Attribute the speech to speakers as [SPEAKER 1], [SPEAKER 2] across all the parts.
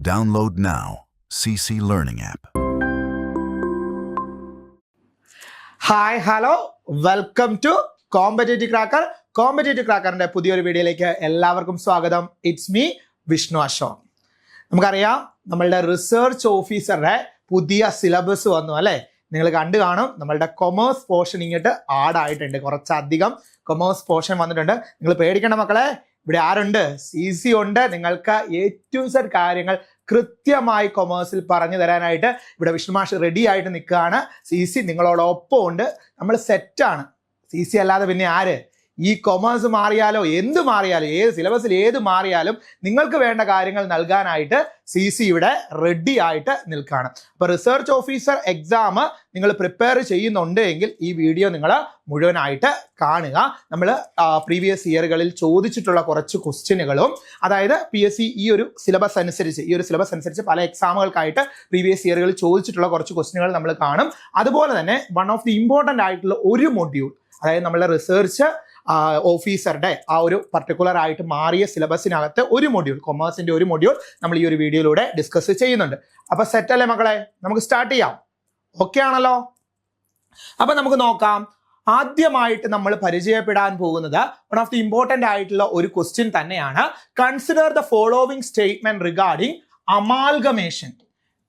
[SPEAKER 1] Download now. CC Learning app.
[SPEAKER 2] Hi hello welcome to competitive cracker. Competitive ക്രാക്കറിന്റെ പുതിയൊരു വീഡിയോയിലേക്ക് എല്ലാവർക്കും സ്വാഗതം. It's me Vishnu Ashok. നമുക്കറിയാം നമ്മളുടെ റിസർച്ച് ഓഫീസറുടെ പുതിയ സിലബസ് വന്നു അല്ലേ? നിങ്ങൾ കണ്ടു കാണും. നമ്മളുടെ കൊമേഴ്സ് പോർഷൻ ഇങ്ങോട്ട് ആഡ് ആയിട്ടുണ്ട്. കുറച്ചധികം കൊമേഴ്സ് പോർഷൻ വന്നിട്ടുണ്ട്. നിങ്ങൾ പേടിക്കേണ്ട മക്കളെ, ഇവിടെ ആരുണ്ട്? CC ഉണ്ട്. നിങ്ങൾക്ക് A to Z കാര്യങ്ങൾ കൃത്യമായി കൊമേഴ്സിൽ പറഞ്ഞു തരാനായിട്ട് ഇവിടെ വിഷ്ണു മാഷ് റെഡി ആയിട്ട് നിൽക്കുകയാണ്. CC നിങ്ങളോടൊപ്പം ഉണ്ട്. നമ്മൾ സെറ്റാണ്. CC അല്ലാതെ പിന്നെ ആര്? ഈ കൊമേഴ്സ് മാറിയാലോ എന്ത് മാറിയാലും, ഏത് സിലബസിൽ ഏത് മാറിയാലും നിങ്ങൾക്ക് വേണ്ട കാര്യങ്ങൾ നൽകാനായിട്ട് CC ഇവിടെ റെഡി ആയിട്ട് നിൽക്കുകയാണ്. അപ്പോൾ റിസർച്ച് ഓഫീസർ എക്സാം നിങ്ങൾ പ്രിപ്പയർ ചെയ്യുന്നുണ്ട് എങ്കിൽ ഈ വീഡിയോ നിങ്ങൾ മുഴുവനായിട്ട് കാണുക. നമ്മൾ പ്രീവിയസ് ഇയറുകളിൽ ചോദിച്ചിട്ടുള്ള കുറച്ച് ക്വസ്റ്റ്യനുകളും, അതായത് PSC ഈ ഒരു സിലബസ് അനുസരിച്ച് പല എക്സാമുകൾക്കായിട്ട് പ്രീവിയസ് ഇയറുകളിൽ ചോദിച്ചിട്ടുള്ള കുറച്ച് ക്വസ്റ്റ്യനുകൾ നമ്മൾ കാണും. അതുപോലെ തന്നെ വൺ ഓഫ് ദി ഇമ്പോർട്ടൻ്റ് ആയിട്ടുള്ള ഒരു മൊഡ്യൂൾ, അതായത് നമ്മളുടെ റിസർച്ച് ഓഫീസറുടെ ആ ഒരു പർട്ടിക്കുലർ ആയിട്ട് മാറിയ സിലബസിനകത്ത് ഒരു മൊഡ്യൂൾ, കൊമേഴ്സിന്റെ ഒരു മൊഡ്യൂൾ നമ്മൾ ഈ ഒരു വീഡിയോയിലൂടെ ഡിസ്കസ് ചെയ്യുന്നുണ്ട്. അപ്പൊ സെറ്റ് അല്ലേ മക്കളെ? നമുക്ക് സ്റ്റാർട്ട് ചെയ്യാം. ഓക്കെ ആണല്ലോ? അപ്പൊ നമുക്ക് നോക്കാം. ആദ്യമായിട്ട് നമ്മൾ പരിചയപ്പെടാൻ പോകുന്നത് വൺ ഓഫ് ദി ഇമ്പോർട്ടൻ്റ് ആയിട്ടുള്ള ഒരു ക്വസ്റ്റ്യൻ തന്നെയാണ്. Consider the following statement regarding amalgamation.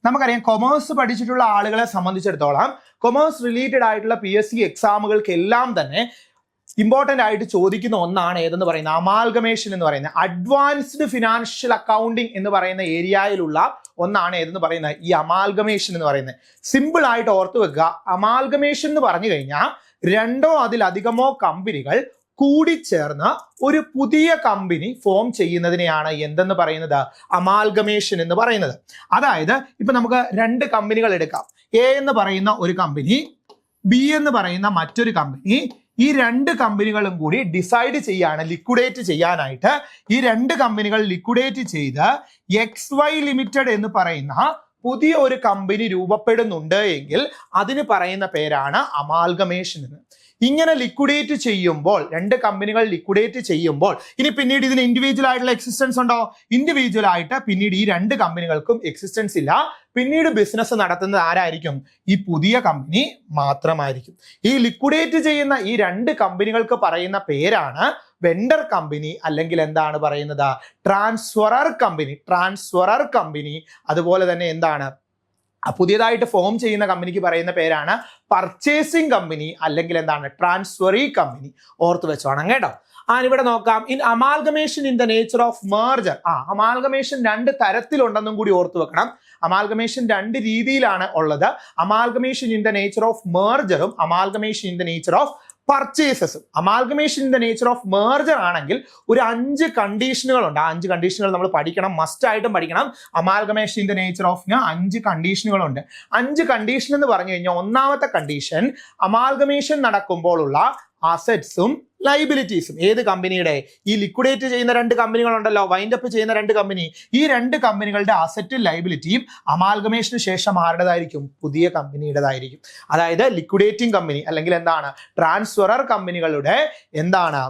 [SPEAKER 2] നമുക്കറിയാം, കൊമേഴ്സ് പഠിച്ചിട്ടുള്ള ആളുകളെ സംബന്ധിച്ചിടത്തോളം കൊമേഴ്സ് റിലേറ്റഡ് ആയിട്ടുള്ള PSC എക്സാമുകൾക്കെല്ലാം തന്നെ ഇമ്പോർട്ടൻ്റ് ആയിട്ട് ചോദിക്കുന്ന ഒന്നാണ് ഏതെന്ന് പറയുന്നത് അമാൽഗമേഷൻ എന്ന് പറയുന്നത്. അഡ്വാൻസ്ഡ് ഫിനാൻഷ്യൽ അക്കൗണ്ടിങ് എന്ന് പറയുന്ന ഏരിയയിലുള്ള ഒന്നാണ് ഏതെന്ന് പറയുന്നത് ഈ അമാൽഗമേഷൻ എന്ന് പറയുന്നത്. സിമ്പിൾ ആയിട്ട് ഓർത്ത് വെക്കുക. അമാൽഗമേഷൻ എന്ന് പറഞ്ഞു കഴിഞ്ഞാൽ രണ്ടോ അതിലധികമോ കമ്പനികൾ കൂടിച്ചേർന്ന് ഒരു പുതിയ കമ്പനി ഫോം ചെയ്യുന്നതിനെയാണ് എന്തെന്ന് പറയുന്നത്? അമാൽഗമേഷൻ എന്ന് പറയുന്നത്. അതായത് ഇപ്പൊ നമുക്ക് രണ്ട് കമ്പനികൾ എടുക്കാം. A എന്ന് പറയുന്ന ഒരു കമ്പനി, B എന്ന് പറയുന്ന മറ്റൊരു കമ്പനി. ഈ രണ്ട് കമ്പനികളും കൂടി ഡിസൈഡ് ചെയ്യാണ് ലിക്വിഡേറ്റ് ചെയ്യാനായിട്ട്. ഈ രണ്ട് കമ്പനികൾ ലിക്വിഡേറ്റ് ചെയ്ത് XY ലിമിറ്റഡ് എന്ന് പറയുന്ന പുതിയ ഒരു കമ്പനി രൂപപ്പെടുന്നുണ്ട് എങ്കിൽ അതിന് പറയുന്ന പേരാണ് അമാൽഗമേഷൻ എന്ന്. ഇങ്ങനെ ലിക്വിഡേറ്റ് ചെയ്യുമ്പോൾ, രണ്ട് കമ്പനികൾ ലിക്വിഡേറ്റ് ചെയ്യുമ്പോൾ ഇനി പിന്നീട് ഇതിന് ഇൻഡിവിജ്വൽ ആയിട്ടുള്ള എക്സിസ്റ്റൻസ് ഉണ്ടോ? ഇൻഡിവിജ്വൽ ആയിട്ട് പിന്നീട് ഈ രണ്ട് കമ്പനികൾക്കും എക്സിസ്റ്റൻസ് ഇല്ല. പിന്നീട് ബിസിനസ് നടത്തുന്നത് ആരായിരിക്കും? ഈ പുതിയ കമ്പനി മാത്രമായിരിക്കും. ഈ ലിക്വിഡേറ്റ് ചെയ്യുന്ന ഈ രണ്ട് കമ്പനികൾക്ക് പറയുന്ന പേരാണ് വെണ്ടർ കമ്പനി, അല്ലെങ്കിൽ എന്താണ് പറയുന്നത്? Transferor company. അതുപോലെ തന്നെ എന്താണ് പുതിയതായിട്ട് ഫോം ചെയ്യുന്ന കമ്പനിക്ക് പറയുന്ന പേരാണ് പർച്ചേസിംഗ് കമ്പനി, അല്ലെങ്കിൽ എന്താണ് ട്രാൻസ്ഫറി കമ്പനി. ഓർത്ത് വെച്ചോണം കേട്ടോ. ഇവിടെ നോക്കാം. In amalgamation in the nature of merger. Amalgamation രണ്ട് തരത്തിലുണ്ടെന്നും കൂടി ഓർത്ത് വെക്കണം. അമാൽഗമേഷൻ രണ്ട് രീതിയിലാണ് ഉള്ളത്. Amalgamation in the nature of മെർജറും amalgamation in the nature of പർച്ചേസസും. Amalgamation in the nature of merger ആണെങ്കിൽ ഒരു 5 കണ്ടീഷനുകളുണ്ട്. ആ 5 കണ്ടീഷനുകൾ നമ്മൾ പഠിക്കണം, മസ്റ്റ് ആയിട്ടും പഠിക്കണം. Amalgamation in the nature of 5 കണ്ടീഷനുകളുണ്ട്. 5 condition എന്ന് പറഞ്ഞു കഴിഞ്ഞാൽ ഒന്നാമത്തെ കണ്ടീഷൻ, അമാൽഗമേഷൻ നടക്കുമ്പോഴുള്ള അസറ്റ്സും ലൈബിലിറ്റീസും ഏത് കമ്പനിയുടെ? ഈ ലിക്വിഡേറ്റ് ചെയ്യുന്ന രണ്ട് കമ്പനികളുണ്ടല്ലോ, വൈൻഡ് അപ്പ് ചെയ്യുന്ന രണ്ട് കമ്പനി. ഈ രണ്ട് കമ്പനികളുടെ അസറ്റും ലൈബിലിറ്റിയും അമാൽഗമേഷന് ശേഷം ആരുടേതായിരിക്കും? പുതിയ കമ്പനിയുടേതായിരിക്കും. അതായത് ലിക്വിഡേറ്റിംഗ് കമ്പനി അല്ലെങ്കിൽ എന്താണ് ട്രാൻസ്ഫറർ കമ്പനികളുടെ എന്താണ്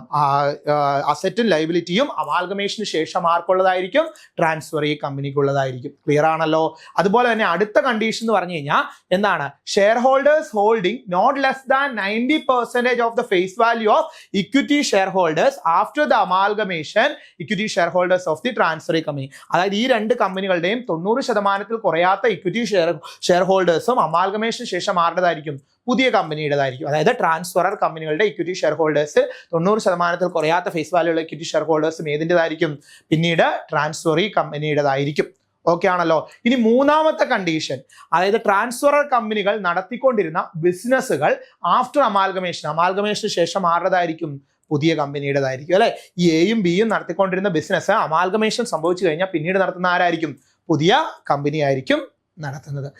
[SPEAKER 2] അസറ്റും ലൈബിലിറ്റിയും അമാൽഗമേഷന് ശേഷം ആർക്കുള്ളതായിരിക്കും? ട്രാൻസ്ഫറി കമ്പനിക്കുള്ളതായിരിക്കും. ക്ലിയർ ആണല്ലോ? അതുപോലെ തന്നെ അടുത്ത കണ്ടീഷൻ എന്ന് പറഞ്ഞു കഴിഞ്ഞാൽ എന്താണ്? Share holders holding not less than 90% of the face value of equity shareholders after the amalgamation, equity shareholders of the transferee company. അതായത് ഈ രണ്ട് കമ്പനികളുടെയും 90% കുറയാത്ത ഇക്വിറ്റി ഷെയർ ഹോൾഡേഴ്സും അമാൽഗമേഷന് ശേഷം ആരുടേതായിരിക്കും? പുതിയ കമ്പനിയുടേതായിരിക്കും. അതായത് ട്രാൻസ്ഫറർ കമ്പനികളുടെ ഇക്വിറ്റി ഷെയർ ഹോൾഡേഴ്സ് 90% കുറയാത്ത ഫേസ് വാല്യൂ ഉള്ള ഇക്വിറ്റി ഷെയർ ഹോൾഡേഴ്സും ഏതിൻ്റെതായിരിക്കും? പിന്നീട് ട്രാൻസ്ഫറി കമ്പനിയുടേതായിരിക്കും. ഓക്കെ ആണല്ലോ? ഇനി മൂന്നാമത്തെ കണ്ടീഷൻ, അതായത് ട്രാൻസ്ഫറർ കമ്പനികൾ നടത്തിക്കൊണ്ടിരുന്ന ബിസിനസ്സുകൾ ആഫ്റ്റർ അമാൽഗമേഷന് ശേഷം ആരുടേതായിരിക്കും? പുതിയ കമ്പനിയുടേതായിരിക്കും അല്ലെ? ഈ എയും ബിയും നടത്തിക്കൊണ്ടിരുന്ന ബിസിനസ് അമാൽഗമേഷൻ സംഭവിച്ചു കഴിഞ്ഞാൽ പിന്നീട് നടത്തുന്ന ആരായിരിക്കും? പുതിയ കമ്പനി ആയിരിക്കും നടത്തുന്നത്.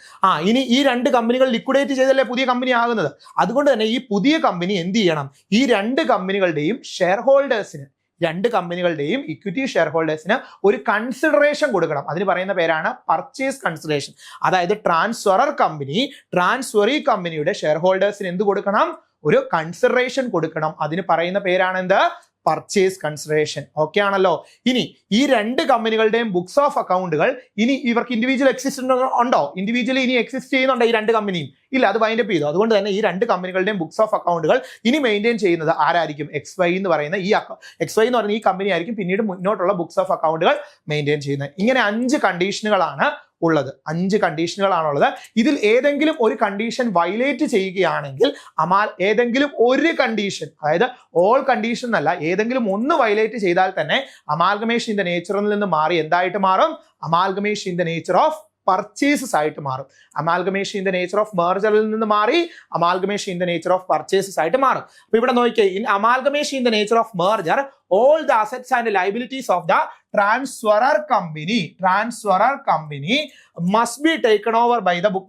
[SPEAKER 2] ഇനി ഈ രണ്ട് കമ്പനികൾ ലിക്വിഡേറ്റ് ചെയ്തല്ലേ പുതിയ കമ്പനി ആകുന്നത്. അതുകൊണ്ട് തന്നെ ഈ പുതിയ കമ്പനി എന്ത് ചെയ്യണം? ഈ രണ്ട് കമ്പനികളുടെയും ഷെയർ ഹോൾഡേഴ്സിന്, രണ്ട് കമ്പനികളുടെയും ഇക്വിറ്റി ഷെയർ ഹോൾഡേഴ്സിന് ഒരു കൺസിഡറേഷൻ കൊടുക്കണം. അതിന് പറയുന്ന പേരാണ് പർച്ചേസ് കൺസിഡറേഷൻ. അതായത് ട്രാൻസ്ഫറി കമ്പനിയുടെ ഷെയർ ഹോൾഡേഴ്സിന് എന്ത് കൊടുക്കണം? ഒരു കൺസിഡറേഷൻ കൊടുക്കണം. അതിന് പറയുന്ന പേരാണ് എന്ത്? Purchase consideration. ഓക്കെ ആണല്ലോ. ഇനി ഈ രണ്ട് കമ്പനികളുടെയും ബുക്സ് ഓഫ് അക്കൗണ്ടുകൾ ഇനി ഇവർക്ക് ഇൻഡിവിജ്വൽ എക്സിസ്റ്റ് ഉണ്ടോ? ഇൻഡിവിജ്വലി ഇനി എക്സിസ്റ്റ് ചെയ്യുന്നുണ്ടോ ഈ രണ്ട് കമ്പനിയും? ഇല്ല, അത് വൈൻഡ് അപ്പ് ചെയ്തു. അതുകൊണ്ട് തന്നെ ഈ രണ്ട് കമ്പനികളുടെയും ബുക്സ് ഓഫ് അക്കൗണ്ടുകൾ ഇനി മെയിൻറ്റെയിൻ ചെയ്യുന്നത് ആരായിരിക്കും? XY എന്ന് പറയുന്ന XY എന്ന് പറയുന്ന ഈ കമ്പനി ആയിരിക്കും പിന്നീട് മുന്നോട്ടുള്ള ബുക്സ് ഓഫ് അക്കൗണ്ടുകൾ മെയിൻറ്റെയിൻ ചെയ്യുന്നത്. ഇങ്ങനെ 5 കണ്ടീഷനുകളാണ് ഉള്ളത്. 5 കണ്ടീഷനുകളാണുള്ളത്. ഇതിൽ ഏതെങ്കിലും ഒരു കണ്ടീഷൻ വയലേറ്റ് ചെയ്യുകയാണെങ്കിൽ ഏതെങ്കിലും ഒരു കണ്ടീഷൻ, അതായത് ഓൾ കണ്ടീഷൻ എന്നല്ല, ഏതെങ്കിലും ഒന്ന് വയലേറ്റ് ചെയ്താൽ തന്നെ അമാൽഗമേഷൻ ഇൻ ദ നേച്ചറിൽ നിന്ന് മാറി എന്തായിട്ട് മാറും? Amalgamation in the nature of purchases ആയിട്ട് മാറും. Amalgamation in the nature of മെർജറിൽ നിന്ന് മാറി amalgamation in the nature of purchases ആയിട്ട് മാറും. അപ്പൊ ഇവിടെ നോക്കിയേ, in amalgamation in the nature of merger all the assets and liabilities of the transferor company must be taken over by the book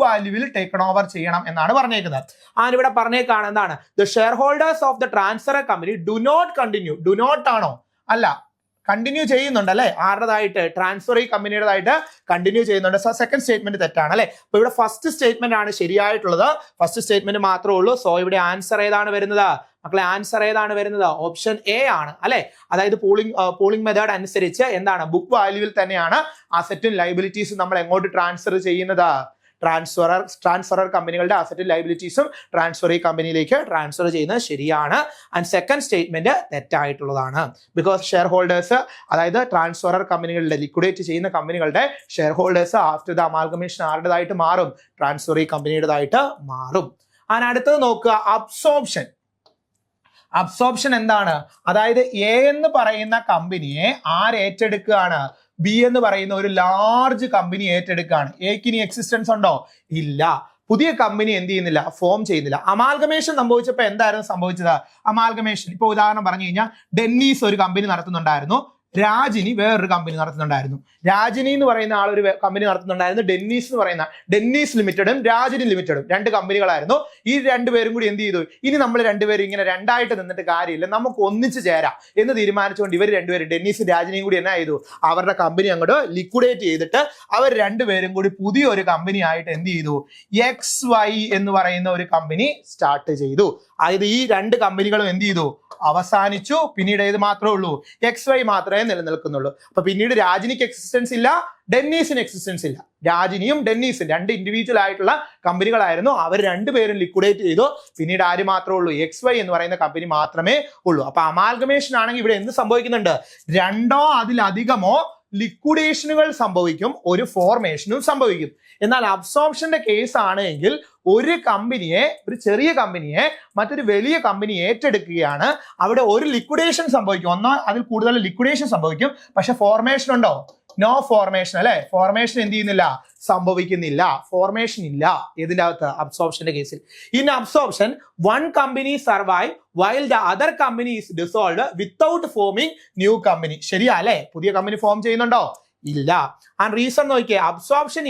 [SPEAKER 2] value will taken over ചെയ്യണം എന്നാണ് പറഞ്ഞേക്കുന്നത്. ഇവിടെ പറഞ്ഞേക്കാണ് എന്താണ്? The shareholders of the transferor company do not continue. do not ആണോ? അല്ല, continue ചെയ്യുന്നുണ്ട് അല്ലെ? ആരുടേതായിട്ട്? Transfer കമ്പനിയുടേതായിട്ട് continue ചെയ്യുന്നുണ്ട്. സോ സെക്കൻഡ് സ്റ്റേറ്റ്മെന്റ് തെറ്റാണ് അല്ലെ? അപ്പൊ ഇവിടെ ഫസ്റ്റ് സ്റ്റേറ്റ്മെന്റ് ആണ് ശരിയായിട്ടുള്ളത്. ഫസ്റ്റ് സ്റ്റേറ്റ്മെന്റ് മാത്രമേ ഉള്ളൂ. സോ ഇവിടെ ആൻസർ ഏതാണ് വരുന്നത് മക്കളെ? ആൻസർ ഏതാണ് വരുന്നത്? ഓപ്ഷൻ എ ആണ് അല്ലെ? അതായത് പൂളിംഗ് മെത്തേഡ് അനുസരിച്ച് എന്താണ്? ബുക്ക് വാല്യൂവിൽ തന്നെയാണ് അസറ്റും ലൈബിലിറ്റീസും നമ്മൾ എങ്ങോട്ട് ട്രാൻസ്ഫർ ചെയ്യുന്നത്? ട്രാൻസ്ഫറർ കമ്പനികളുടെ അസറ്റും ലൈബിലിറ്റീസും ട്രാൻസ്ഫറി കമ്പനിയിലേക്ക് ട്രാൻസ്ഫർ ചെയ്യുന്നത് ശരിയാണ്. ആൻഡ് സെക്കൻഡ് സ്റ്റേറ്റ്മെന്റ് തെറ്റായിട്ടുള്ളതാണ്. ബിക്കോസ് ഷെയർ ഹോൾഡേഴ്സ്, അതായത് ട്രാൻസ്ഫറർ കമ്പനികളുടെ ലിക്വിഡേറ്റ് ചെയ്യുന്ന കമ്പനികളുടെ shareholders after the amalgamation ആരുടേതായിട്ട് മാറും? ട്രാൻസ്ഫറി കമ്പനിയുടേതായിട്ട് മാറും. ആൻഡ് അടുത്തത് നോക്കുക, അബ്സോർപ്ഷൻ. അബ്സോർപ്ഷൻ എന്താണ്? അതായത് എ എന്ന് പറയുന്ന കമ്പനിയെ ഏറ്റെടുക്കുകയാണ്? ബി എന്ന് പറയുന്ന ഒരു ലാർജ് കമ്പനി ഏറ്റെടുക്കുകയാണ്. എക്ക് ഇനി എക്സിസ്റ്റൻസ് ഉണ്ടോ? ഇല്ല. പുതിയ കമ്പനി എന്ത് ചെയ്യുന്നില്ല? ഫോം ചെയ്യുന്നില്ല. അമാൽഗമേഷൻ സംഭവിച്ചപ്പോൾ എന്തായിരുന്നു സംഭവിച്ചത്? അമാൽഗമേഷൻ ഇപ്പൊ ഉദാഹരണം പറഞ്ഞു കഴിഞ്ഞാൽ ഡെന്നീസ് ഒരു കമ്പനി നടത്തുന്നുണ്ടായിരുന്നു, രാജിനി വേറൊരു കമ്പനി നടത്തുന്നുണ്ടായിരുന്നു. രാജിനി എന്ന് പറയുന്ന ആൾ ഒരു കമ്പനി നടത്തുന്നുണ്ടായിരുന്നു. ഡെന്നീസ് ലിമിറ്റഡും രാജിനി ലിമിറ്റഡും 2 കമ്പനികളായിരുന്നു. ഈ 2 പേരും കൂടി എന്ത് ചെയ്തു? ഇനി നമ്മൾ 2 പേരും ഇങ്ങനെ രണ്ടായിട്ട് നിന്നിട്ട് കാര്യമില്ല, നമുക്ക് ഒന്നിച്ച് ചേരാം എന്ന് തീരുമാനിച്ചുകൊണ്ട് ഇവർ 2 പേരും ഡെന്നീസും രാജിനിയും കൂടി എന്നാ ചെയ്തു? അവരുടെ കമ്പനി അങ്ങോട്ട് ലിക്വിഡേറ്റ് ചെയ്തിട്ട് അവർ 2 പേരും കൂടി പുതിയൊരു കമ്പനി ആയിട്ട് എന്ത് ചെയ്തു? XY എന്ന് പറയുന്ന ഒരു കമ്പനി സ്റ്റാർട്ട് ചെയ്തു. അതായത് ഈ 2 കമ്പനികളും എന്ത് ചെയ്തു? അവസാനിച്ചു. പിന്നീട് ഏത് മാത്രമേ ഉള്ളൂ? XY മാത്രമേ നിലനിൽക്കുന്നുള്ളൂ. അപ്പൊ പിന്നീട് രാജിനിക്ക് എക്സിസ്റ്റൻസ് ഇല്ല, ഡെന്നീസിന് എക്സിസ്റ്റൻസ് ഇല്ല. രാജിനിയും ഡെന്നീസും 2 ഇൻഡിവിജ്വൽ ആയിട്ടുള്ള കമ്പനികളായിരുന്നു. അവർ 2 പേരും ലിക്വിഡേറ്റ് ചെയ്തു. പിന്നീട് ആര് മാത്രമേ ഉള്ളൂ? XY എന്ന് പറയുന്ന കമ്പനി മാത്രമേ ഉള്ളൂ. അപ്പൊ അമാൽഗമേഷൻ ആണെങ്കിൽ ഇവിടെ എന്ത് സംഭവിക്കുന്നുണ്ട്? 2ഓ അതിലധികമോ ലിക്വിഡേഷനുകൾ സംഭവിക്കും, ഒരു ഫോർമേഷനും സംഭവിക്കും. എന്നാൽ അബ്സോർപ്ഷന്റെ കേസ് ആണെങ്കിൽ ഒരു ചെറിയ കമ്പനിയെ മറ്റൊരു വലിയ കമ്പനി ഏറ്റെടുക്കുകയാണ്. അവിടെ ഒരു ലിക്വിഡേഷൻ സംഭവിക്കും, ഒന്നോ അതിൽ കൂടുതൽ ലിക്വിഡേഷൻ സംഭവിക്കും. പക്ഷെ ഫോർമേഷൻ ഉണ്ടോ? നോ ഫോർമേഷൻ അല്ലെ? ഫോർമേഷൻ എന്ത് ചെയ്യുന്നില്ല? സംഭവിക്കുന്നില്ല. ഫോർമേഷൻ ഇല്ല ഇതിന്റെ അകത്ത് അബ്സോർപ്ഷന്റെ കേസിൽ. In absorption one company survive while the other company is dissolved without forming new company. ശരിയാ അല്ലെ? പുതിയ കമ്പനി ഫോം ചെയ്യുന്നുണ്ടോ? ഇല്ല. ആൻഡ് റീസൺ നോക്കിയേ, absorption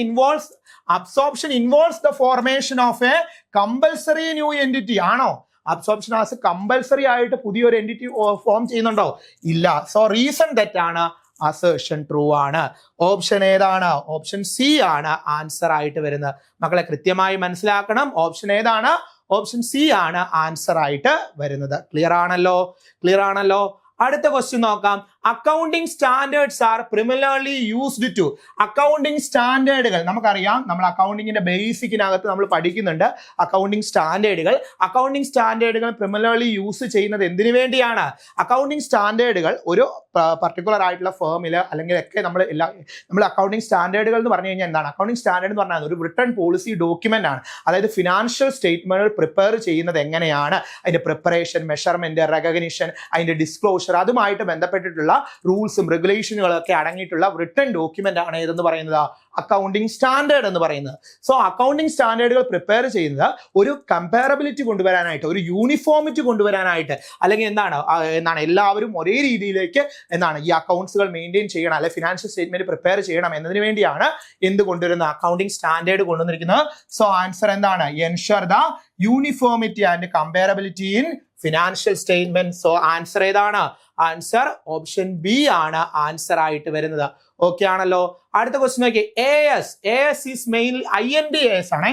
[SPEAKER 2] involves the formation of A compulsory new entity. ആണോ? അബ്സോർപ്ഷൻ ആസ് കമ്പൽസറി ആയിട്ട് പുതിയൊരു entity form ചെയ്യുന്നുണ്ടോ? ഇല്ല. സോ റീസൺ തെറ്റാണ്, അസേർഷൻ ട്രൂ ആണ്. ഓപ്ഷൻ ഏതാണ്? ഓപ്ഷൻ സി ആണ് ആൻസർ ആയിട്ട് വരുന്നത്. മക്കളെ കൃത്യമായി മനസ്സിലാക്കണം. ഓപ്ഷൻ ഏതാണ്? ഓപ്ഷൻ സി ആണ് ആൻസർ ആയിട്ട് വരുന്നത്. ക്ലിയർ ആണല്ലോ? അടുത്ത ക്വസ്റ്റ്യൻ നോക്കാം. Accounting standards are primarily used to. അക്കൗണ്ടിങ് സ്റ്റാൻഡേർഡുകൾ നമുക്കറിയാം, നമ്മൾ അക്കൗണ്ടിങ്ങിന്റെ ബേസിക്കിനകത്ത് നമ്മൾ പഠിക്കുന്നുണ്ട് അക്കൗണ്ടിങ് സ്റ്റാൻഡേർഡുകൾ പ്രിമിനർലി യൂസ് ചെയ്യുന്നത് എന്തിനു വേണ്ടിയാണ്? അക്കൗണ്ടിങ് സ്റ്റാൻഡേർഡുകൾ ഒരു പർട്ടിക്കുലർ ആയിട്ടുള്ള ഫേമിൽ അല്ലെങ്കിൽ ഒക്കെ നമ്മൾ അക്കൗണ്ടിങ് സ്റ്റാൻഡേർഡുകൾ എന്ന് പറഞ്ഞു കഴിഞ്ഞാൽ എന്താണ്? അക്കൗണ്ടിങ് സ്റ്റാൻഡേർഡ് എന്ന് പറഞ്ഞാൽ ഒരു റിട്ടേൺ പോളിസി ഡോക്യുമെന്റ് ആണ്. അതായത് ഫിനാൻഷ്യൽ സ്റ്റേറ്റ്മെന്റുകൾ പ്രിപ്പയർ ചെയ്യുന്നത് എങ്ങനെയാണ്, അതിന്റെ പ്രിപ്പറേഷൻ, മെഷർമെന്റ്, റെക്കഗ്നിഷൻ, അതിന്റെ ഡിസ്ക്ലോഷർ, അതുമായിട്ട് ബന്ധപ്പെട്ടിട്ടുള്ള റൂൾസും റെഗുലേഷനുകളും ഒക്കെ അടങ്ങിയിട്ടുള്ള റിട്ടൺ ഡോക്യുമെന്റ് ആണ് ഏതെന്ന് പറയുന്നത്? അക്കൗണ്ടിങ് സ്റ്റാൻഡേർഡ് എന്ന് പറയുന്നത്. സോ അക്കൗണ്ടിങ് സ്റ്റാൻഡേർഡുകൾ പ്രിപ്പയർ ചെയ്യുന്നത് ഒരു കമ്പാരബിലിറ്റി കൊണ്ടുവരാനായിട്ട്, ഒരു യൂണിഫോമിറ്റി കൊണ്ടുവരാനായിട്ട്, അല്ലെങ്കിൽ എന്താണ് എല്ലാവരും ഒരേ രീതിയിലേക്ക് ഈ അക്കൗണ്ട്സുകൾ മെയിൻറ്റെയിൻ ചെയ്യണം, അല്ലെങ്കിൽ ഫിനാൻഷ്യൽ സ്റ്റേറ്റ്മെന്റ് പ്രിപ്പയർ ചെയ്യണം എന്നതിന് വേണ്ടിയാണ് എന്ത് കൊണ്ടുവരുന്നത്? അക്കൗണ്ടിങ് സ്റ്റാൻഡേർഡ് കൊണ്ടുവന്നിരിക്കുന്നത്. സോ ആൻസർ എന്താണ്? Ensure the uniformity and comparability in financial statement. So answer ഏതാണ്? ആൻസർ ഓപ്ഷൻ ബി ആണ് ആൻസർ ആയിട്ട് വരുന്നത്. ഓക്കെ ആണല്ലോ? അടുത്ത ക്വസ്റ്റ്യൻ നോക്കി. AS is mainly IND AS ആണ്.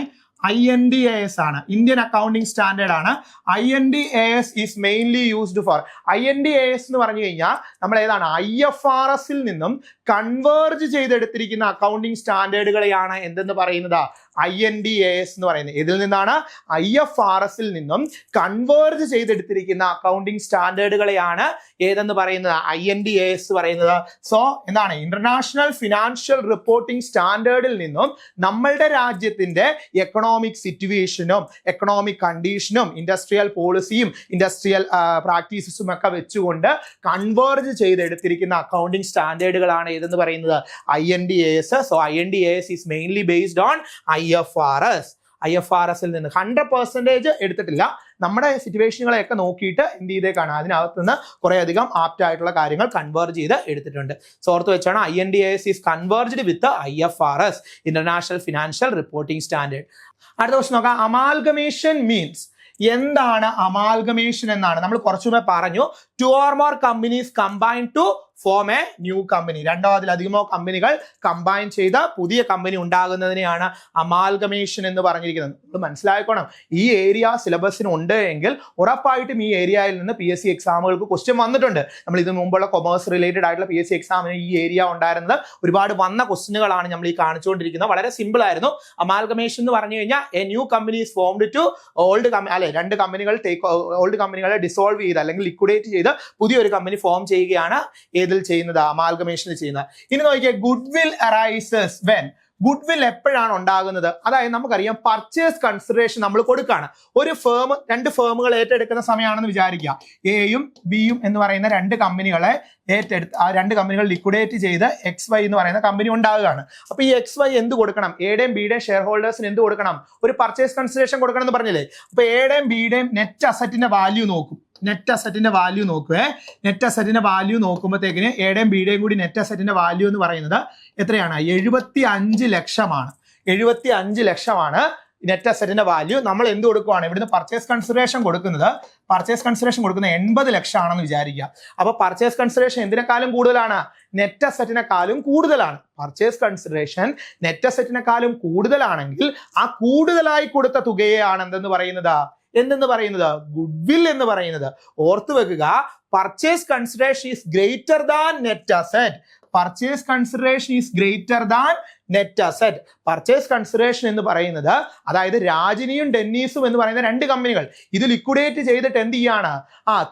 [SPEAKER 2] INDAS ആണ്, ഇന്ത്യൻ അക്കൗണ്ടിംഗ് സ്റ്റാൻഡേർഡ് ആണ്. INDAS is mainly used for, INDAS എന്ന് പറഞ്ഞു കഴിഞ്ഞാൽ നമ്മൾ ഏതാണ് IFRS നിന്നും കൺവേർജ് ചെയ്തെടുത്തിരിക്കുന്ന അക്കൗണ്ടിംഗ് സ്റ്റാൻഡേർഡുകളെയാണ് എന്തെന്ന് പറയുന്നത് INDAS എന്ന് പറയുന്നത്. ഇതിൽ നിന്നാണ് IFRS നിന്നും കൺവേർജ് ചെയ്തെടുത്തിരിക്കുന്ന അക്കൗണ്ടിംഗ് സ്റ്റാൻഡേർഡുകളെയാണ് ഏതെന്ന് പറയുന്നത് INDAS പറയുന്നത്. സോ എന്താണ് ഇന്റർനാഷണൽ ഫിനാൻഷ്യൽ റിപ്പോർട്ടിംഗ് സ്റ്റാൻഡേർഡിൽ നിന്നും നമ്മളുടെ രാജ്യത്തിന്റെ എക്കണോമിക് സിറ്റുവേഷനും എക്കണോമിക് കണ്ടീഷനും ഇൻഡസ്ട്രിയൽ പോളിസിയും ഇൻഡസ്ട്രിയൽ പ്രാക്ടീസസും ഒക്കെ വെച്ചുകൊണ്ട് കൺവേർജ് ചെയ്തെടുത്തിരിക്കുന്ന അക്കൗണ്ടിംഗ് സ്റ്റാൻഡേർഡുകളാണ് ഏതെന്ന് പറയുന്നത് INDAS. So INDAS is mainly based on IFRS നിന്ന് 100% എടുത്തിട്ടില്ല, നമ്മുടെ സിറ്റുവേഷനുകളെയൊക്കെ നോക്കിയിട്ട് എന്ത് ചെയ്തേക്കാണ് അതിനകത്ത് നിന്ന് കുറെ അധികം ആപ്റ്റ് ആയിട്ടുള്ള കാര്യങ്ങൾ കൺവേർജ് ചെയ്ത് എടുത്തിട്ടുണ്ട്. സോ ഓർത്ത് വെച്ചാണ് INDAS is converged with IFRS, international financial reporting standard. അടുത്ത ക്വസ്റ്റ്യൻ നോക്കാം. അമാൽഗമേഷൻ മീൻസ്, എന്താണ് അമാൽഗമേഷൻ എന്നാണ് നമ്മൾ കുറച്ചുകൂടെ പറഞ്ഞു. 2 or more companies combine to form a new company. രണ്ടോ അതിലധികമോ കമ്പനികൾ കമ്പൈൻ ചെയ്ത പുതിയ കമ്പനി ഉണ്ടാകുന്നതിനെയാണ് അമാൽഗമേഷൻ എന്ന് പറഞ്ഞിരിക്കുന്നത്. നമ്മൾ മനസ്സിലാക്കണം, ഈ ഏരിയ സിലബസിന് ഉണ്ട് എങ്കിൽ ഉറപ്പായിട്ടും ഈ ഏരിയയിൽ നിന്ന് PSC എക്സാമുകൾക്ക് ക്വസ്റ്റ്യൻ വന്നിട്ടുണ്ട്. നമ്മൾ ഇതിനു മുമ്പുള്ള കൊമേഴ്സ് റിലേറ്റഡ് ആയിട്ടുള്ള PSC എക്സാമിന് ഈ ഏരിയ ഉണ്ടായിരുന്നത് ഒരുപാട് വന്ന ക്വസ്റ്റ്യനുകളാണ് നമ്മൾ ഈ കാണിച്ചുകൊണ്ടിരിക്കുന്നത്. വളരെ സിമ്പിൾ ആയിരുന്നു. അമാൽഗമേഷൻ എന്ന് പറഞ്ഞു കഴിഞ്ഞാൽ a new company is formed to old അല്ലെ, രണ്ട് കമ്പനികൾ ഓൾഡ് കമ്പനികളെ ഡിസോൾവ് ചെയ്ത് അല്ലെങ്കിൽ ലിക്വിഡേറ്റ് ചെയ്ത് പുതിയൊരു കമ്പനി ഫോം ചെയ്യുകയാണ് ചെയ്യുന്നത് അമാൽഗമേഷനിൽ ചെയ്യുന്നത്. ഇനി നോക്കിയാൽ good will arises when, good will എപ്പോഴാണ് ഉണ്ടാകുന്നത്? അതായത് നമുക്കറിയാം പർച്ചേസ് കൺസിഡറേഷൻ നമ്മൾ കൊടുക്കുകയാണ്. ഒരു ഫേം, രണ്ട് ഫേമുകൾ ഏറ്റെടുക്കുന്ന സമയമാണെന്ന് വിചാരിക്കുക. എയും ബിയും എന്ന് പറയുന്ന രണ്ട് കമ്പനികളെ ഏറ്റെടുത്ത് ആ രണ്ട് കമ്പനികൾ ലിക്വിഡേറ്റ് ചെയ്ത് XY എന്ന് പറയുന്ന കമ്പനി ഉണ്ടാകുകയാണ്. അപ്പൊ ഈ XY എന്ത് കൊടുക്കണം? എയുടെയും ബിയുടെയും ഷെയർ ഹോൾഡേഴ്സിന് എന്ത് കൊടുക്കണം? ഒരു പർച്ചേസ് കൺസിഡറേഷൻ കൊടുക്കണം എന്ന് പറഞ്ഞില്ലേ? അപ്പൊ എയുടെയും ബിയുടെയും നെറ്റ് അസറ്റിന്റെ വാല്യൂ നോക്കും. നെറ്റ് അസറ്റിന്റെ വാല്യൂ നോക്കുവേ. നെറ്റ് അസറ്റിന്റെ വാല്യൂ നോക്കുമ്പോഴത്തേക്കിന് എയുടെയും ബിയുടെയും കൂടി നെറ്റ് അസറ്റിന്റെ വാല്യൂ എന്ന് പറയുന്നത് എത്രയാണ്? 75 ലക്ഷമാണ്. 75 ലക്ഷമാണ് നെറ്റ് അസറ്റിന്റെ വാല്യൂ. നമ്മൾ എന്ത് കൊടുക്കുവാണ്? ഇവിടുന്ന് പർച്ചേസ് കൺസിഡറേഷൻ കൊടുക്കുന്നത് 80 ലക്ഷമാണെന്ന് വിചാരിക്കുക. അപ്പൊ പർച്ചേസ് കൺസിഡറേഷൻ എന്തിനേക്കാളും കൂടുതലാണ്? നെറ്റ് അസറ്റിനെക്കാളും കൂടുതലാണ്. പർച്ചേസ് കൺസിഡറേഷൻ നെറ്റ് അസറ്റിനെക്കാളും കൂടുതലാണെങ്കിൽ ആ കൂടുതലായി കൊടുത്ത തുകയെയാണ് എന്തെന്ന് പറയുന്നത്? ഗുഡ് വിൽ എന്ന് പറയുന്നത്. ഓർത്തു വെക്കുക, purchase consideration is greater than net asset. Purchase consideration is greater than net asset. Purchase consideration എന്ന് പറയുന്നത്, അതായത് രാജിനിയും ഡെന്നീസും എന്ന് പറയുന്ന രണ്ട് കമ്പനികൾ ഇത് ലിക്വിഡേറ്റ് ചെയ്തിട്ട് എന്ത് ചെയ്യാണ്?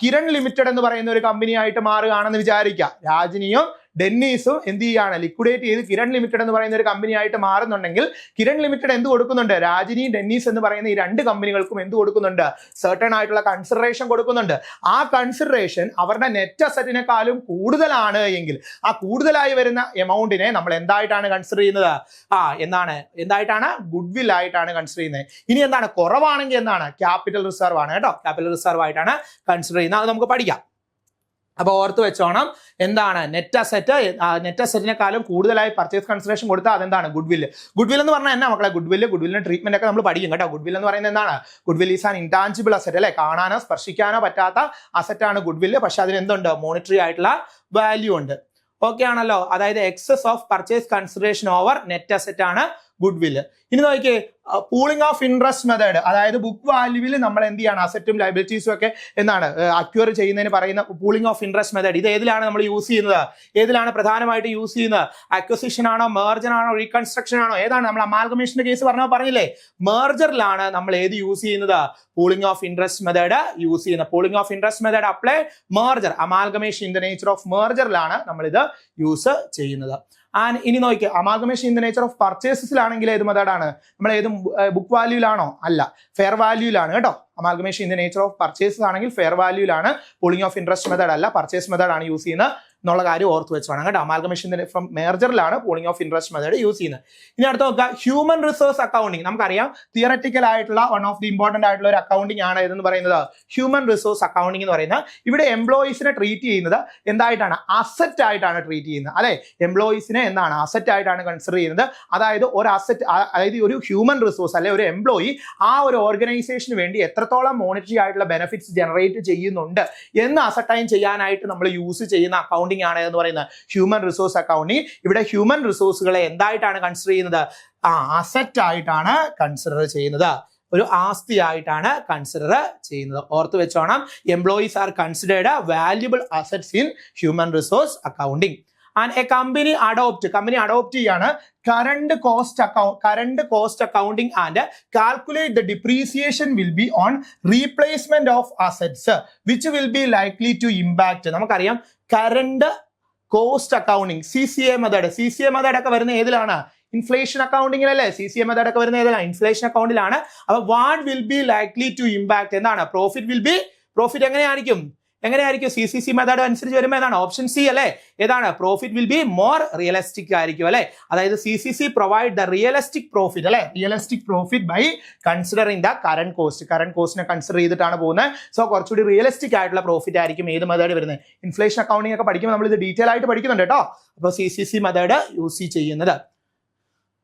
[SPEAKER 2] കിരൺ ലിമിറ്റഡ് എന്ന് പറയുന്ന ഒരു കമ്പനി ആയിട്ട് മാറുകയാണെന്ന് വിചാരിക്കുക. രാജിനിയും ഡെന്നീസും എന്ത് ചെയ്യാണ്? ലിക്വിഡേറ്റ് ചെയ്ത് കിരൺ ലിമിറ്റഡ് എന്ന് പറയുന്ന ഒരു കമ്പനി ആയിട്ട് മാറുന്നുണ്ടെങ്കിൽ കിരൺ ലിമിറ്റഡ് എന്ത് കൊടുക്കുന്നുണ്ട്? രാജിനി, ഡെന്നീസ് എന്ന് പറയുന്ന ഈ രണ്ട് കമ്പനികൾക്കും എന്ത് കൊടുക്കുന്നുണ്ട്? സർട്ടൺ ആയിട്ടുള്ള കൺസിഡറേഷൻ കൊടുക്കുന്നുണ്ട്. ആ കൺസിഡറേഷൻ അവരുടെ നെറ്റ് അസറ്റിനെക്കാളും കൂടുതലാണ് എങ്കിൽ ആ കൂടുതലായി വരുന്ന എമൗണ്ടിനെ നമ്മൾ എന്തായിട്ടാണ് കൺസിഡർ ചെയ്യുന്നത്? എന്തായിട്ടാണ്? ഗുഡ് വിൽ ആയിട്ടാണ് കൺസിഡർ ചെയ്യുന്നത്. ഇനി എന്താണ്? കുറവാണെങ്കിൽ എന്താണ്? ക്യാപിറ്റൽ റിസർവ് ആണ് കേട്ടോ. ക്യാപിറ്റൽ റിസർവ് ആയിട്ടാണ് കൺസിഡർ ചെയ്യുന്നത്. അത് നമുക്ക് പഠിക്കാം. അപ്പൊ ഓർത്ത് വെച്ചോണം, എന്താണ് നെറ്റ് അസറ്റിനെക്കാളും കൂടുതലായി പർച്ചേസ് കൺസിഡറേഷൻ കൊടുത്താൽ അതെന്താണ്? ഗുഡ് വില്ല്. ഗുഡ് വിൽ എന്ന് പറഞ്ഞാൽ എന്നാ മക്കളെ? ഗുഡ്വില്ലിന്റെ ട്രീറ്റ്മെന്റ് ഒക്കെ നമ്മൾ പഠിക്കും കേട്ടോ. ഗുഡ് വിൽ എന്ന് പറയുന്നത് എന്താണ്? Good will is an intangible asset അല്ലെ, കാണാനോ സ്പർശിക്കാനോ പറ്റാത്ത അസറ്റാണ് ഗുഡ് വില്ല്. പക്ഷെ അതിന് എന്തുണ്ട്? മോണിറ്ററി ആയിട്ടുള്ള വാല്യൂ ഉണ്ട്. ഓക്കെ ആണല്ലോ. അതായത് excess of purchase consideration over net asset ആണ് ഗുഡ് വില്ല്. ഇനി നോക്കിയേ, പൂളിംഗ് ഓഫ് ഇൻട്രസ്റ്റ് മെത്തേഡ്, അതായത് ബുക്ക് വാല്യൂവിൽ നമ്മൾ എന്ത് ചെയ്യണം? അസറ്റും ലയബിലിറ്റീസും ഒക്കെ എന്താണ് അക്വയർ ചെയ്യുന്നതിന് പറയുന്ന പൂളിംഗ് ഓഫ് ഇൻട്രസ്റ്റ് മെത്തേഡ്. ഇത് ഏതിലാണ് നമ്മൾ യൂസ് ചെയ്യുന്നത്? ഏതിലാണ് പ്രധാനമായിട്ട് യൂസ് ചെയ്യുന്നത്? അക്വസിഷൻ ആണോ, മെർജർ ആണോ, റീകൺസ്ട്രക്ഷൻ ആണോ? ഏതാണ്? നമ്മൾ അമാൽഗമേഷന്റെ കേസ് പറഞ്ഞില്ലേ, മെർജറിലാണ് നമ്മൾ ഏത് യൂസ് ചെയ്യുന്നത്? Pooling of interest method use ചെയ്യുന്നത്. Pooling of interest method apply merger. Amalgamation in the nature of മെർജറിലാണ് നമ്മൾ ഇത് യൂസ് ചെയ്യുന്നത്. ആൻഡ് ഇനി നോക്കിയാൽ amalgamation in the nature of പർച്ചേസസിലാണെങ്കിൽ ഏത് മെത്തേഡാണ്? നമ്മൾ ഏത് ബുക്ക് വാല്യൂലാണോ? അല്ല, ഫെയർ വാല്യൂലാണ് കേട്ടോ. Amalgamation in the nature of purchases ആണെങ്കിൽ ഫെയർ വാല്യൂലാണ്. പൂളിംഗ് ഓഫ് ഇൻട്രസ്റ്റ് മെത്തേഡ് അല്ല, പർച്ചേസ് മെത്തേഡ് ആണ് യൂസ് ചെയ്യുന്നത് എന്നുള്ള കാര്യം ഓർത്ത് വെച്ചോണം കേട്ടോ. അമാൽഗമേഷൻ ഫ്രം മെർജറിലാണ് pooling of interest method use ചെയ്യുന്നത്. ഇനി അടുത്ത് നോക്കുക, ഹ്യൂമൻ റിസോഴ്സ് അക്കൗണ്ടിങ്. നമുക്കറിയാം തിയററ്റിക്കൽ ആയിട്ടുള്ള വൺ ഓഫ് ദി ഇമ്പോർട്ടന്റ് ആയിട്ടുള്ള ഒരു അക്കൗണ്ടിങ് ആണ് ഇതെന്ന് പറയുന്നത് ഹ്യൂമൻ റിസോഴ്സ് അക്കൗണ്ടിങ് എന്ന് പറയുന്നത്. ഇവിടെ എംപ്ലോയീസിനെ ട്രീറ്റ് ചെയ്യുന്നത് എന്തായിട്ടാണ്? അസറ്റ് ആയിട്ടാണ് ട്രീറ്റ് ചെയ്യുന്നത് അല്ലെ. എംപ്ലോയീസിനെ എന്താണ്? അസറ്റ് ആയിട്ടാണ് കൺസിഡർ ചെയ്യുന്നത്. അതായത് ഒരു അസറ്റ്, അതായത് ഒരു ഹ്യൂമൻ റിസോഴ്സ് അല്ലെ ഒരു എംപ്ലോയി ആ ഒരു ഓർഗനൈസേഷന് വേണ്ടി എത്രത്തോളം മോണിറ്ററി ആയിട്ടുള്ള ബെനിഫിറ്റ്സ് ജനറേറ്റ് ചെയ്യുന്നുണ്ട് എന്ന് അസർട്ടൈൻ ചെയ്യാനായിട്ട് നമ്മൾ യൂസ് ചെയ്യുന്ന അക്കൗണ്ടിങ് അക്കൗണ്ടിങ് ആണ് എന്ന് പറയുന്നത് ഹ്യൂമൻ റിസോഴ്സ് അക്കൗണ്ടിങ്. ഇവിടെ ഹ്യൂമൻ റിസോഴ്സുകളെ എന്തായിട്ടാണ് കൺസിഡർ ചെയ്യുന്നത്? അസറ്റ് ആയിട്ടാണ് കൺസിഡർ ചെയ്യുന്നത്, ഒരു ആസ്തിയായിട്ടാണ് കൺസിഡർ ചെയ്യുന്നത്. ഓർത്ത് വെച്ചോണം, employees are considered valuable assets in human resource accounting. And a company adopt ചെയ്യാണ് current cost accounting and calculate the depreciation will be on replacement of assets which will be likely to impact. നമുക്കറിയാം current cost accounting CCA method ഒക്കെ വരുന്ന ഏതിലാണ്? Inflation അക്കൗണ്ടിങ്ങിലല്ലേ CCA method ഒക്കെ വരുന്ന ഏതിലാണ്? Inflation അക്കൗണ്ടിലാണ്. അപ്പൊ what will be likely to impact എന്താണ്? പ്രോഫിറ്റ് എങ്ങനെയായിരിക്കും CCC മെത്തേഡ് അനുസരിച്ച് വരുമ്പോൾ ഏതാണ്? ഓപ്ഷൻ സി അല്ലേ? ഏതാണ്? Profit will be more realistic ആയിരിക്കും അല്ലെ? അതായത് CCC provide the realistic profit അല്ലെ? Realistic profit by considering the current കോസ്റ്റിനെ കൺസിഡർ ചെയ്തിട്ടാണ് പോകുന്നത്. സോ കുറച്ചുകൂടി റിയലിസ്റ്റിക് ആയിട്ടുള്ള പ്രോഫിറ്റ് ആയിരിക്കും ഏത് മെത്തേഡ് വരുന്നത്? ഇൻഫ്ലേഷൻ അക്കൗണ്ടിങ് ഒക്കെ പഠിക്കുമ്പോൾ നമ്മൾ ഇത് ഡീറ്റെയിൽ ആയിട്ട് പഠിക്കുന്നുണ്ട് കേട്ടോ. അപ്പോൾ CCC മെത്തേഡ് യൂസ് ചെയ്യുന്നത്.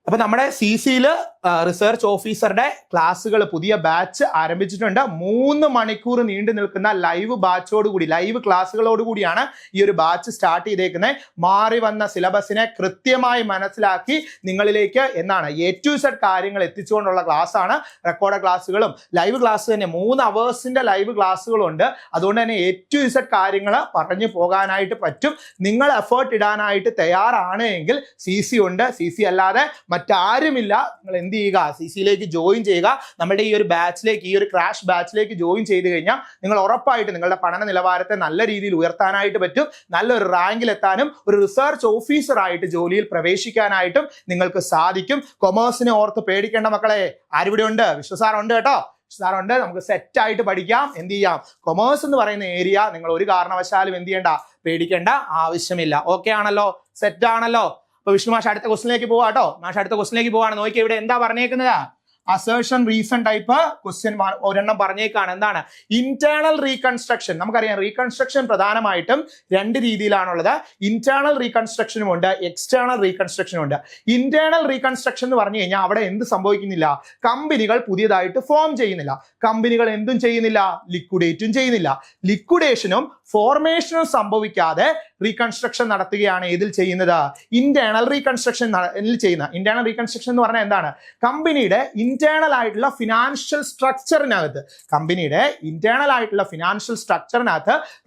[SPEAKER 2] അപ്പൊ നമ്മുടെ CCയിൽ റിസർച്ച് ഓഫീസറുടെ ക്ലാസ്സുകൾ പുതിയ ബാച്ച് ആരംഭിച്ചിട്ടുണ്ട്. 3 മണിക്കൂർ നീണ്ടു നിൽക്കുന്ന ലൈവ് ക്ലാസ്സുകളോടുകൂടിയാണ് ഈ ഒരു ബാച്ച് സ്റ്റാർട്ട് ചെയ്തേക്കുന്നത്. മാറി വന്ന സിലബസിനെ കൃത്യമായി മനസ്സിലാക്കി നിങ്ങളിലേക്ക് A to Z കാര്യങ്ങൾ എത്തിച്ചുകൊണ്ടുള്ള ക്ലാസ് ആണ്. റെക്കോർഡ് ക്ലാസ്സുകളും ലൈവ് ക്ലാസ് തന്നെ 3 അവേഴ്സിന്റെ ലൈവ് ക്ലാസ്സുകളുണ്ട്. അതുകൊണ്ട് തന്നെ A to Z കാര്യങ്ങൾ പറഞ്ഞു പോകാനായിട്ട് പറ്റും. നിങ്ങൾ എഫേർട്ട് ഇടാനായിട്ട് തയ്യാറാണ് എങ്കിൽ CC ഉണ്ട്. CC അല്ലാതെ മറ്റാരുമില്ല. നിങ്ങൾ എന്ത് ചെയ്യുക? CCയിലേക്ക് ജോയിൻ ചെയ്യുക. നമ്മുടെ ഈ ഒരു ബാച്ചിലേക്ക്, ഈ ഒരു ക്രാഷ് ബാച്ചിലേക്ക് ജോയിൻ ചെയ്ത് കഴിഞ്ഞാൽ നിങ്ങൾ ഉറപ്പായിട്ട് നിങ്ങളുടെ പഠന നിലവാരത്തെ നല്ല രീതിയിൽ ഉയർത്താനായിട്ട് പറ്റും. നല്ലൊരു റാങ്കിൽ എത്താനും ഒരു റിസർച്ച് ഓഫീസറായിട്ട് ജോലിയിൽ പ്രവേശിക്കാനായിട്ടും നിങ്ങൾക്ക് സാധിക്കും. കൊമേഴ്സിനെ ഓർത്ത് പേടിക്കേണ്ട മക്കളെ. ആരിവിടെ ഉണ്ട്? വിശ്വസാറുണ്ട് കേട്ടോ. സാറുണ്ട്. നമുക്ക് സെറ്റ് ആയിട്ട് പഠിക്കാം. എന്ത് ചെയ്യാം? കൊമേഴ്സ് എന്ന് പറയുന്ന ഏരിയ നിങ്ങൾ ഒരു കാരണവശാലും എന്ത് ചെയ്യണ്ട, പേടിക്കേണ്ട ആവശ്യമില്ല. ഓക്കെ ആണല്ലോ? സെറ്റ് ആണല്ലോ? അപ്പൊ വിഷ്ണു മാഷ് അടുത്ത ക്വസ്റ്റിലേക്ക് പോവാട്ടോ. പോവാണ്. നോക്കി ഇവിടെ എന്താ പറഞ്ഞേക്കുന്നത്? അസേർഷൻ റീസൺ ടൈപ്പ് ക്വസ്റ്റ്യൻ ഒരെണ്ണം പറഞ്ഞേക്കാണ്. എന്താണ്? Internal reconstruction. നമുക്കറിയാം റീകൺസ്ട്രക്ഷൻ പ്രധാനമായിട്ടും 2 രീതിയിലാണുള്ളത്. ഇന്റേണൽ റീകൺസ്ട്രക്ഷനും ഉണ്ട്, എക്സ്റ്റേണൽ റീകൺസ്ട്രക്ഷനും ഉണ്ട്. ഇന്റേണൽ റീകൺസ്ട്രക്ഷൻ എന്ന് പറഞ്ഞു കഴിഞ്ഞാൽ അവിടെ എന്ത് സംഭവിക്കുന്നില്ല? കമ്പനികൾ പുതിയതായിട്ട് ഫോം ചെയ്യുന്നില്ല. കമ്പനികൾ എന്തും ചെയ്യുന്നില്ല? ലിക്വിഡേറ്റും ചെയ്യുന്നില്ല. ലിക്വിഡേഷനും ഫോർമേഷനും സംഭവിക്കാതെ റീകൺസ്ട്രക്ഷൻ നടത്തുകയാണ്. ഏതിൽ ചെയ്യുന്നത്? ഇന്റേണൽ റീകൺസ്ട്രക്ഷൻ ചെയ്യുന്ന. ഇന്റേണൽ റീകൺസ്ട്രക്ഷൻ എന്ന് പറഞ്ഞാൽ എന്താണ്? കമ്പനിയുടെ ഇന്റേണൽ ആയിട്ടുള്ള ഫിനാൻഷ്യൽ സ്ട്രക്ചറിനകത്ത്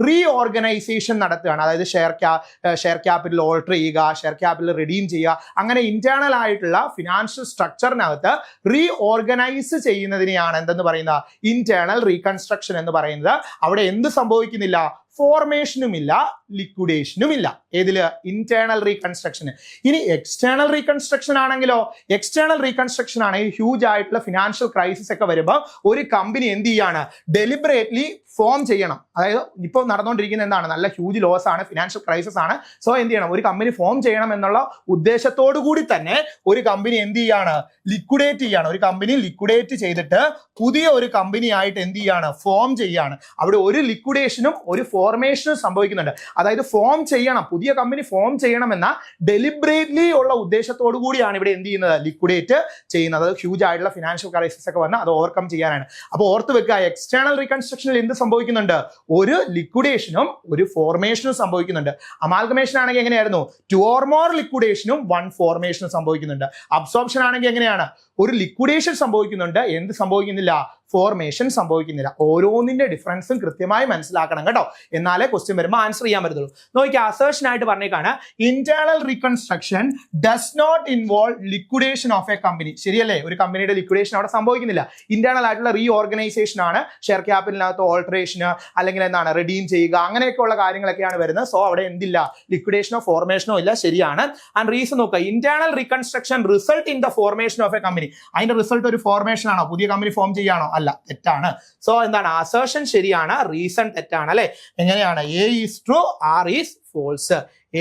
[SPEAKER 2] റീഓർഗനൈസേഷൻ നടത്തുകയാണ്. അതായത് ഷെയർ ക്യാപിറ്റൽ ഓൾട്ടർ ചെയ്യുക, ഷെയർ ക്യാപിറ്റൽ റിഡീം ചെയ്യുക. അങ്ങനെ ഇന്റേണൽ ആയിട്ടുള്ള ഫിനാൻഷ്യൽ സ്ട്രക്ചറിനകത്ത് റീഓർഗനൈസ് ചെയ്യുന്നതിനെയാണ് എന്തെന്ന് പറയുന്നത്? ഇന്റേണൽ റീകൺസ്ട്രക്ഷൻ എന്ന് പറയുന്നത്. അവിടെ എന്ത് സംഭവിക്കുന്നില്ല? ഫോർമേഷനും ഇല്ല, ലിക്വിഡേഷനും ഇല്ല. ഏതില്? ഇന്റേണൽ റീകൺസ്ട്രക്ഷന്. ഇനി എക്സ്റ്റേണൽ റീകൺസ്ട്രക്ഷൻ ആണെങ്കിലോ? എക്സ്റ്റേണൽ റീകൺസ്ട്രക്ഷൻ ആണെങ്കിൽ ഹ്യൂജ് ആയിട്ടുള്ള ഫിനാൻഷ്യൽ ക്രൈസിസ് ഒക്കെ വരുമ്പോൾ ഒരു കമ്പനി എന്ത് ചെയ്യാണ്? ഡെലിബറേറ്റ്ലി ഫോം ചെയ്യണം. അതായത് ഇപ്പോൾ നടന്നുകൊണ്ടിരിക്കുന്ന എന്താണ്? നല്ല ഹ്യൂജ് ലോസ് ആണ്, ഫിനാൻഷ്യൽ ക്രൈസിസ് ആണ്. സോ എന്ത് ചെയ്യണം? ഒരു കമ്പനി ഫോം ചെയ്യണം എന്നുള്ള ഉദ്ദേശത്തോടു കൂടി തന്നെ ഒരു കമ്പനി എന്ത് ചെയ്യാണ്? ലിക്വിഡേറ്റ് ചെയ്യാണ്. ഒരു കമ്പനി ലിക്വിഡേറ്റ് ചെയ്തിട്ട് പുതിയ ഒരു കമ്പനി ആയിട്ട് എന്ത് ചെയ്യാണ്? ഫോം ചെയ്യാണ്. അവിടെ ഒരു ലിക്വിഡേഷനും ഒരു ഫോർമേഷനും സംഭവിക്കുന്നുണ്ട്. അതായത് ഫോം ചെയ്യണം, പുതിയ കമ്പനി ഫോം ചെയ്യണമെന്ന ഡെലിബറേറ്റ്ലി ഉള്ള ഉദ്ദേശത്തോടു കൂടിയാണ് ഇവിടെ എന്ത് ചെയ്യുന്നത്? ലിക്വിഡേറ്റ് ചെയ്യുന്നത്. ഹ്യൂജ് ആയിട്ടുള്ള ഫിനാൻഷ്യൽ ക്രൈസിസ് ഒക്കെ വന്ന് അത് ഓവർകം ചെയ്യാനാണ്. അപ്പോൾ ഓർത്ത് വെക്കുക, എക്സ്റ്റേണൽ റീകൺസ്ട്രക്ഷനിൽ എന്ത് സംഭവിക്കുന്നുണ്ട്? ഒരു ലിക്വിഡേഷനും ഒരു ഫോർമേഷനും സംഭവിക്കുന്നുണ്ട്. അമാൽഗമേഷൻ ആണെങ്കിൽ എങ്ങനെയായിരുന്നു? 2 or more ലിക്വിഡേഷനും 1 ഫോർമേഷനും സംഭവിക്കുന്നുണ്ട്. അബ്സോർപ്ഷൻ ആണെങ്കിൽ എങ്ങനെയാണ്? ഒരു ലിക്വിഡേഷൻ സംഭവിക്കുന്നുണ്ട്, എന്ത് സംഭവിക്കുന്നില്ല? ഫോർമേഷൻ സംഭവിക്കുന്നില്ല. ഓരോന്നിന്റെ ഡിഫറൻസും കൃത്യമായി മനസ്സിലാക്കണം കേട്ടോ. എന്നാലേ ക്വസ്റ്റ്യൻ വരുമ്പോൾ ആൻസർ ചെയ്യാൻ പറ്റത്തുള്ളൂ. നോക്കിയാൽ അസേർഷൻ ആയിട്ട് പറഞ്ഞേക്കാണ് internal reconstruction does not involve liquidation of a company. ശരിയല്ലേ? ഒരു കമ്പനിയുടെ ലിക്വിഡേഷൻ അവിടെ സംഭവിക്കുന്നില്ല. ഇന്റേണൽ ആയിട്ടുള്ള റീഓർഗനൈസേഷൻ ആണ്. ഷെയർ ക്യാപിറ്റലിനകത്ത് ഓൾട്ടറേഷന് അല്ലെങ്കിൽ എന്താണ് റിഡീം ചെയ്യുക, അങ്ങനെയൊക്കെയുള്ള കാര്യങ്ങളൊക്കെയാണ് വരുന്നത്. സോ അവിടെ എന്തില്ല? ലിക്വിഡേഷനോ ഫോർമേഷനോ ഇല്ല. ശരിയാണ്. ആൻഡ് റീസൺ നോക്കുക, internal reconstruction result in the formation of a company. അതിന്റെ റിസൾട്ട് ഒരു ഫോർമേഷൻ ആണോ? പുതിയ കമ്പനി ഫോം ചെയ്യാണോ? അല്ല, തെറ്റാണ്. സോ എന്താണ്? അസേർഷൻ ശരിയാണ്, റീസൺ തെറ്റാണ് അല്ലെ? എങ്ങനെയാണ്? A is true, R is false.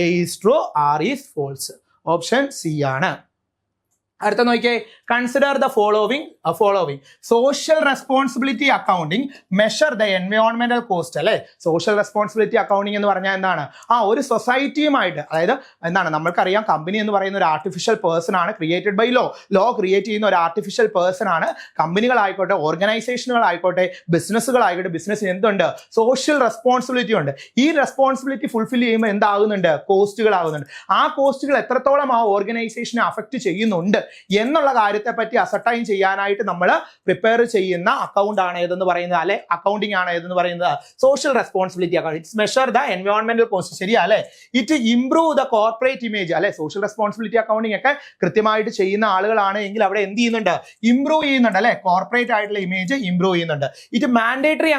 [SPEAKER 2] A is true, R is false. Option C ആണ്. അടുത്ത നോക്കിയേ, consider the following social responsibility accounting measure the എൻവയോൺമെന്റൽ കോസ്റ്റ്. അല്ലെ, സോഷ്യൽ റെസ്പോൺസിബിലിറ്റി അക്കൗണ്ടിങ് എന്ന് പറഞ്ഞാൽ എന്താണ്? ഒരു സൊസൈറ്റിയുമായിട്ട്, അതായത് എന്താണ്, നമ്മൾക്കറിയാം കമ്പനി എന്ന് പറയുന്ന ഒരു ആർട്ടിഫിഷ്യൽ പേഴ്സൺ ആണ്, ക്രിയേറ്റഡ് ബൈ ലോ ക്രിയേറ്റ് ചെയ്യുന്ന ഒരു ആർട്ടിഫിഷ്യൽ പേഴ്സൺ ആണ്. കമ്പനികളായിക്കോട്ടെ, ഓർഗനൈസേഷനുകളായിക്കോട്ടെ, ബിസിനസ്സുകളായിക്കോട്ടെ, ബിസിനസ്സിന് എന്തുണ്ട്? സോഷ്യൽ റെസ്പോൺസിബിലിറ്റി ഉണ്ട്. ഈ റെസ്പോൺസിബിലിറ്റി ഫുൾഫിൽ ചെയ്യുമ്പോൾ എന്താകുന്നുണ്ട്? കോസ്റ്റുകളാകുന്നുണ്ട്. ആ കോസ്റ്റുകൾ എത്രത്തോളം ആ ഓർഗനൈസേഷനെ അഫക്റ്റ് ചെയ്യുന്നുണ്ട് എന്നുള്ള കാര്യത്തെ പറ്റി അസർട്ടൈൻ ചെയ്യാനായിട്ട് നമ്മൾ പ്രിപ്പയർ ചെയ്യുന്ന അക്കൗണ്ട് ആണ് ഏതെന്ന് പറയുന്നത്, അല്ലെ അക്കൗണ്ടിങ് ആണ് ഏതെന്ന് പറയുന്നത്? Social responsibility account. It's measure the എൻവയോൺമെന്റൽ കോസ്റ്റ്. ശരിയാ അല്ലെ? It improve the corporate image. അല്ലെ, സോഷ്യൽ റെസ്പോൺസിബിലിറ്റി അക്കൗണ്ടിങ് ഒക്കെ കൃത്യമായിട്ട് ചെയ്യുന്ന ആളുകളാണ് എങ്കിൽ അവിടെ എന്ത് ചെയ്യുന്നുണ്ട്? ഇംപ്രൂവ് ചെയ്യുന്നുണ്ട്. അല്ലെ, കോർപ്പറേറ്റ് ആയിട്ടുള്ള ഇമേജ് ഇംപ്രൂവ് ചെയ്യുന്നുണ്ട്. It mandatory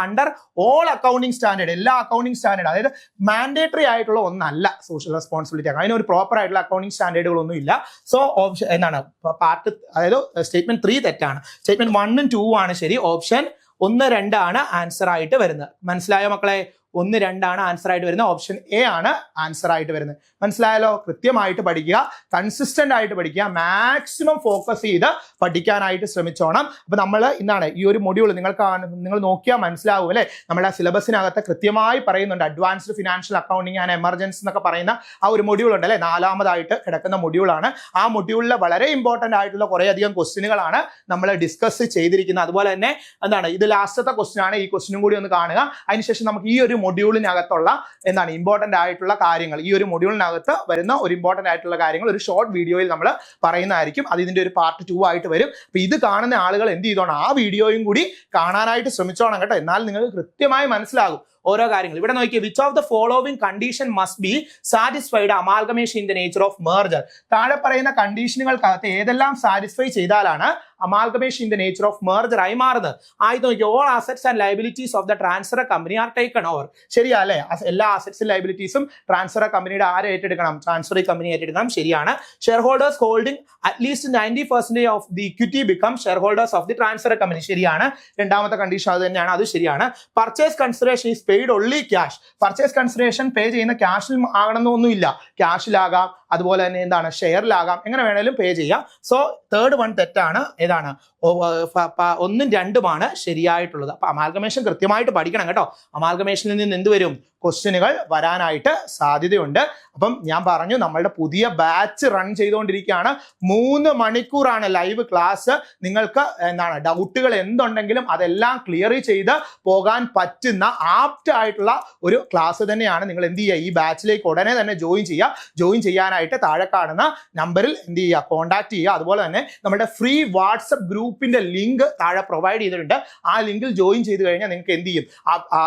[SPEAKER 2] under all accounting standard. എല്ലാ അക്കൗണ്ടിങ് സ്റ്റാൻഡേർഡ്, അതായത് മാൻഡേറ്ററി ആയിട്ടുള്ള ഒന്നല്ല സോഷ്യൽ റെസ്പോൺസിബിലിറ്റി. അതിനൊരു പ്രോപ്പർ ആയിട്ടുള്ള അക്കൗണ്ടിങ് സ്റ്റാൻഡേർഡുകളൊന്നും ഇല്ല. സോ ഓപ്ഷൻ എന്താണ്? പാർട്ട്, അതായത് സ്റ്റേറ്റ്മെന്റ് 3 തെറ്റാണ്. സ്റ്റേറ്റ്മെന്റ് 1 ഉം 2 ആണ് ശരി. ഓപ്ഷൻ 1, 2 ആണ് ആൻസർ ആയിട്ട് വരുന്നത്. മനസ്സിലായോ മക്കളെ? 1, 2 ആണ് ആൻസർ ആയിട്ട് വരുന്നത്. ഓപ്ഷൻ എ ആണ് ആൻസർ ആയിട്ട് വരുന്നത്. മനസ്സിലായല്ലോ? കൃത്യമായിട്ട് പഠിക്കുക, കൺസിസ്റ്റന്റ് ആയിട്ട് പഠിക്കുക, മാക്സിമം ഫോക്കസ് ചെയ്ത് പഠിക്കാനായിട്ട് ശ്രമിച്ചോണം. അപ്പൊ നമ്മൾ ഇന്നാണ് ഈ ഒരു മൊഡ്യൂൾ നിങ്ങൾ നോക്കിയാൽ മനസ്സിലാവും അല്ലെ, നമ്മുടെ സിലബസിനകത്ത് കൃത്യമായി പറയുന്നുണ്ട്. Advanced financial accounting and emergency എന്നൊക്കെ പറയുന്ന ആ ഒരു മൊഡ്യൂൾ ഉണ്ട് അല്ലെ, 4ാമതായിട്ട് കിടക്കുന്ന മൊഡ്യൂളാണ്. ആ മൊഡ്യൂളിലെ വളരെ ഇമ്പോർട്ടന്റ് ആയിട്ടുള്ള കുറേയധികം ക്വസ്റ്റ്യനുകളാണ് നമ്മൾ ഡിസ്കസ് ചെയ്തിരിക്കുന്നത്. അതുപോലെ തന്നെ എന്താണ്, ഇത് ലാസ്റ്റത്തെ ക്വസ്റ്റ്യൻ ആണ്. ഈ ക്വസ്റ്റ്യനും കൂടി ഒന്ന് കാണുക. അതിനുശേഷം നമുക്ക് ഈ ഒരു മൊഡ്യൂളിനകത്തുള്ള എന്താണ് ഇമ്പോർട്ടന്റ് ആയിട്ടുള്ള കാര്യങ്ങൾ, ഈ ഒരു മൊഡ്യൂളിനകത്ത് വരുന്ന ഒരു ഇമ്പോർട്ടന്റ് ആയിട്ടുള്ള കാര്യങ്ങൾ ഒരു ഷോർട്ട് വീഡിയോയിൽ നമ്മൾ പറയുന്നതായിരിക്കും. അത് ഇതിന്റെ ഒരു പാർട്ട് 2 ആയിട്ട് വരും. അപ്പൊ ഇത് കാണുന്ന ആളുകൾ എന്ത് ചെയ്തോണം? ആ വീഡിയോയും കൂടി കാണാനായിട്ട് ശ്രമിച്ചോണം കേട്ടോ. എന്നാൽ നിങ്ങൾക്ക് കൃത്യമായി മനസ്സിലാകും ഓരോ കാര്യങ്ങൾ. ഇവിടെ നോക്കിയേ, which of the following condition must be satisfied amalgamation in the nature of merger. താഴെ പറയുന്ന കണ്ടീഷനുകൾക്കകത്ത് ഏതെല്ലാം സാറ്റിസ്ഫൈ ചെയ്താലാണ് amalgamation in the nature of merger ആയി മാറുന്നത്? ആയി നോക്കി, all assets and liabilities of the transfer company are taken over. ശരിയാ അല്ലെ? എല്ലാ അസറ്റ്സും ലയബിലിറ്റീസും ട്രാൻസ്ഫർ കമ്പനിയുടെ ആരെ ഏറ്റെടുക്കണം? ട്രാൻസ്ഫർ കമ്പനി ഏറ്റെടുക്കണം. ശരിയാണ്. Share holders holding at least 90% of the equity become shareholders of the transfer company. ശരിയാണ്. രണ്ടാമത്തെ കണ്ടീഷൻ അത് തന്നെയാണ്, അത് ശരിയാണ്. Purchase consideration is paid only cash. Purchase consideration pay ചെയ്യുന്ന ക്യാഷിൽ ആകണമെന്നൊന്നുമില്ല. ക്യാഷിലാകാം, അതുപോലെ തന്നെ എന്താണ് ഷെയറിലാകാം, എങ്ങനെ വേണേലും പേ ചെയ്യാം. സോ തേർഡ് വൺ തെറ്റാണ്. ഏതാണ്? 1ഉം 2ഉമാണ് ശരിയായിട്ടുള്ളത്. അപ്പൊ അമാൽഗമേഷൻ കൃത്യമായിട്ട് പഠിക്കണം കേട്ടോ. അമാൽഗമേഷനിൽ നിന്ന് എന്ത് വരും? ക്വസ്റ്റ്യനുകൾ വരാനായിട്ട് സാധ്യതയുണ്ട്. അപ്പം ഞാൻ പറഞ്ഞു, നമ്മളുടെ പുതിയ ബാച്ച് റൺ ചെയ്തുകൊണ്ടിരിക്കുകയാണ്. 3 മണിക്കൂറാണ് ലൈവ് ക്ലാസ്. നിങ്ങൾക്ക് എന്താണ് ഡൗട്ടുകൾ എന്തുണ്ടെങ്കിലും അതെല്ലാം ക്ലിയർ ചെയ്ത് പോകാൻ പറ്റുന്ന ആപ്റ്റ് ആയിട്ടുള്ള ഒരു ക്ലാസ് തന്നെയാണ്. നിങ്ങൾ എന്ത് ചെയ്യുക? ഈ ബാച്ചിലേക്ക് ഉടനെ തന്നെ ജോയിൻ ചെയ്യുക. ജോയിൻ ചെയ്യാനായിട്ട് താഴെ കാണുന്ന നമ്പറിൽ എന്ത് ചെയ്യുക? കോൺടാക്ട് ചെയ്യുക. അതുപോലെ തന്നെ നമ്മുടെ ഫ്രീ വാട്സപ്പ് ഗ്രൂപ്പിന്റെ ലിങ്ക് താഴെ പ്രൊവൈഡ് ചെയ്തിട്ടുണ്ട്. ആ ലിങ്കിൽ ജോയിൻ ചെയ്ത് കഴിഞ്ഞാൽ നിങ്ങൾക്ക് എന്ത് ചെയ്യും?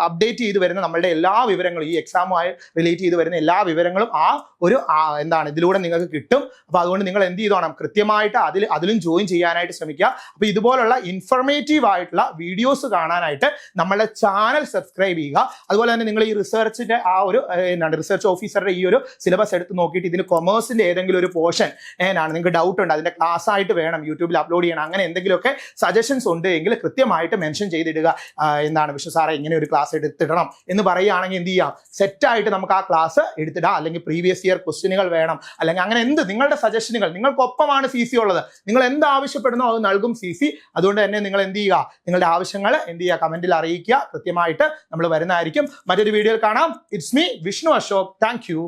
[SPEAKER 2] അപ്ഡേറ്റ് ചെയ്ത് വരുന്ന നമ്മളുടെ എല്ലാ വിവരങ്ങളും, ഈ എക്സാമുമായി റിലേറ്റ് ചെയ്ത് വരുന്ന എല്ലാ വിവരങ്ങളും എന്താണ് ഇതിലൂടെ നിങ്ങൾക്ക് കിട്ടും. അപ്പൊ അതുകൊണ്ട് നിങ്ങൾ എന്ത് ചെയ്തോണം? കൃത്യമായിട്ട് അതിലും ജോയിൻ ചെയ്യാനായിട്ട് ശ്രമിക്കുക. അപ്പൊ ഇതുപോലുള്ള ഇൻഫർമേറ്റീവ് ആയിട്ടുള്ള വീഡിയോസ് കാണാനായിട്ട് നമ്മളുടെ ചാനൽ സബ്സ്ക്രൈബ് ചെയ്യുക. അതുപോലെ തന്നെ നിങ്ങൾ ഈ റിസർച്ചിന്റെ റിസർച്ച് ഓഫീസറുടെ ഈ ഒരു സിലബസ് എടുത്ത് നോക്കിയിട്ട് ഇതിന് കൊമേഴ്സിന്റെ ഏതെങ്കിലും ഒരു പോർഷൻ നിങ്ങൾക്ക് ഡൗട്ട് ഉണ്ട്, അതിന്റെ ക്ലാസ് ആയിട്ട് വേണം യൂട്യൂബിൽ അപ്ലോഡ് ചെയ്യണം, അങ്ങനെ എന്തെങ്കിലുമൊക്കെ സജഷൻസ് ഉണ്ട് എങ്കിൽ കൃത്യമായിട്ട് മെൻഷൻ ചെയ്തിടുക. വിഷ്ണു സാറേ ഇങ്ങനെ ഒരു ക്ലാസ് എടുത്തിടണം എന്ന് പറയുകയാണെങ്കിൽ എന്ത് ചെയ്യാം? സെറ്റായിട്ട് നമുക്ക് ആ ക്ലാസ് എടുത്തിടാം. അല്ലെങ്കിൽ പ്രീവിയസ് ഇയർ ക്വസ്റ്റ്യനുകൾ വേണം, അല്ലെങ്കിൽ അങ്ങനെ എന്ത് നിങ്ങളുടെ സജഷനുകൾ, നിങ്ങൾക്കൊപ്പമാണ് CC ഉള്ളത്. നിങ്ങൾ എന്ത് ആവശ്യപ്പെടുന്നോ അത് നൽകും CC. അതുകൊണ്ട് തന്നെ നിങ്ങൾ എന്ത് ചെയ്യുക? നിങ്ങളുടെ ആവശ്യങ്ങൾ എന്ത് ചെയ്യുക? കമന്റിൽ അറിയിക്കുക. കൃത്യമായിട്ട് നമ്മൾ വരുന്നതായിരിക്കും. മറ്റൊരു വീഡിയോയിൽ കാണാം. It's me Vishnu Ashok. Thank you.